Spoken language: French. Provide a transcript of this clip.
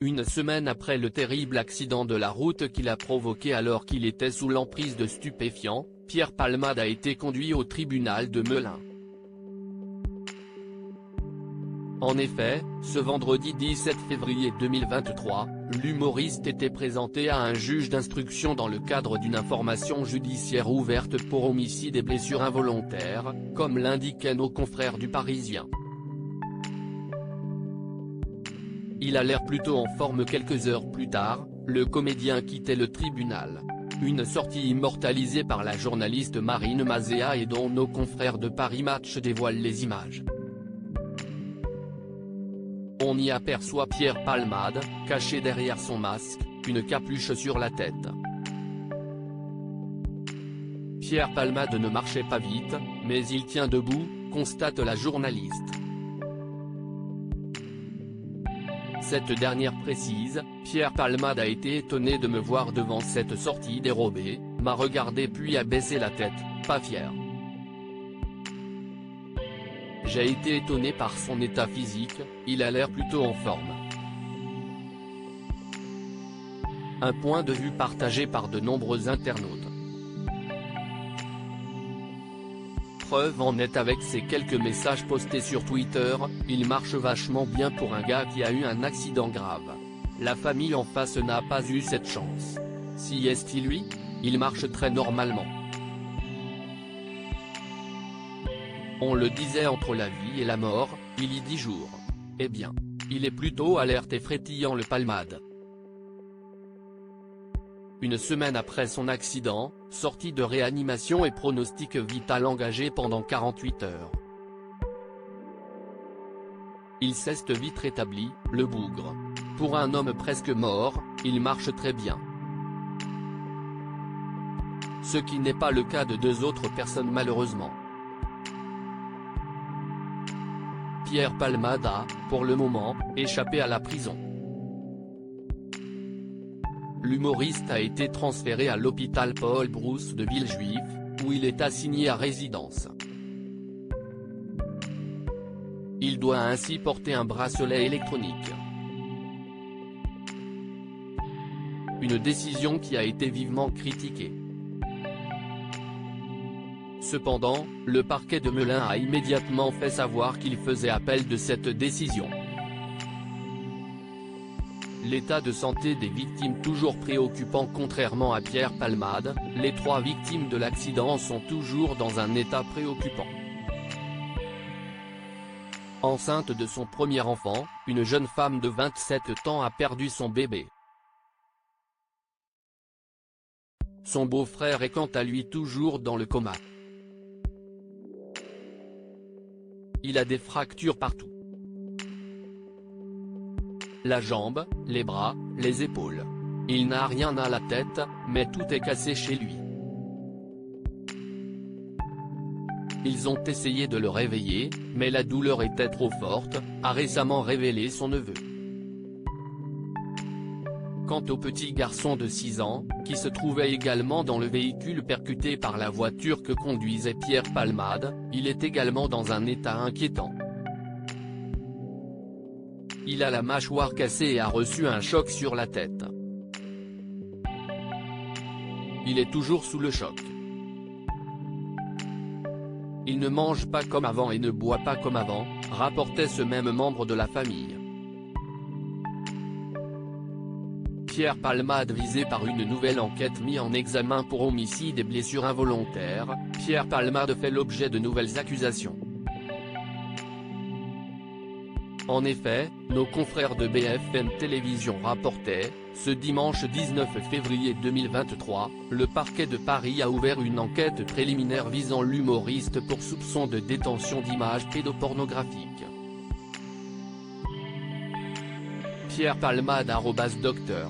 Une semaine après le terrible accident de la route qu'il a provoqué alors qu'il était sous l'emprise de stupéfiants, Pierre Palmade a été conduit au tribunal de Melun. En effet, ce vendredi 17 février 2023, l'humoriste était présenté à un juge d'instruction dans le cadre d'une information judiciaire ouverte pour homicide et blessures involontaires, comme l'indiquaient nos confrères du Parisien. Il a l'air plutôt en forme. Quelques heures plus tard, le comédien quittait le tribunal. Une sortie immortalisée par la journaliste Marine Mazéa et dont nos confrères de Paris Match dévoilent les images. On y aperçoit Pierre Palmade, caché derrière son masque, une capuche sur la tête. Pierre Palmade ne marchait pas vite, mais il tient debout, constate la journaliste. Cette dernière précise, Pierre Palmade a été étonné de me voir devant cette sortie dérobée, m'a regardé puis a baissé la tête, pas fier. J'ai été étonné par son état physique, il a l'air plutôt en forme. Un point de vue partagé par de nombreux internautes. Preuve en est avec ces quelques messages postés sur Twitter, il marche vachement bien pour un gars qui a eu un accident grave. La famille en face n'a pas eu cette chance. Si est-il lui, il marche très normalement. On le disait entre la vie et la mort, il y 10 jours. Eh bien, il est plutôt alerte et frétillant le Palmade. Une semaine après son accident, sortie de réanimation et pronostic vital engagé pendant 48 heures. Il s'est vite rétabli, le bougre. Pour un homme presque mort, il marche très bien. Ce qui n'est pas le cas de 2 autres personnes malheureusement. Pierre Palmade a, pour le moment, échappé à la prison. L'humoriste a été transféré à l'hôpital Paul Brousse de Villejuif, où il est assigné à résidence. Il doit ainsi porter un bracelet électronique. Une décision qui a été vivement critiquée. Cependant, le parquet de Melun a immédiatement fait savoir qu'il faisait appel de cette décision. L'état de santé des victimes toujours préoccupant. Contrairement à Pierre Palmade, les 3 victimes de l'accident sont toujours dans un état préoccupant. Enceinte de son premier enfant, une jeune femme de 27 ans a perdu son bébé. Son beau-frère est quant à lui toujours dans le coma. Il a des fractures partout. La jambe, les bras, les épaules. Il n'a rien à la tête, mais tout est cassé chez lui. Ils ont essayé de le réveiller, mais la douleur était trop forte, a récemment révélé son neveu. Quant au petit garçon de 6 ans, qui se trouvait également dans le véhicule percuté par la voiture que conduisait Pierre Palmade, il est également dans un état inquiétant. Il a la mâchoire cassée et a reçu un choc sur la tête. Il est toujours sous le choc. Il ne mange pas comme avant et ne boit pas comme avant, rapportait ce même membre de la famille. Pierre Palmade visé par une nouvelle enquête mise en examen pour homicide et blessures involontaires, Pierre Palmade fait l'objet de nouvelles accusations. En effet, nos confrères de BFM Télévision rapportaient, ce dimanche 19 février 2023, le parquet de Paris a ouvert une enquête préliminaire visant l'humoriste pour soupçon de détention d'images pédopornographiques. Pierre Palmade @Dr.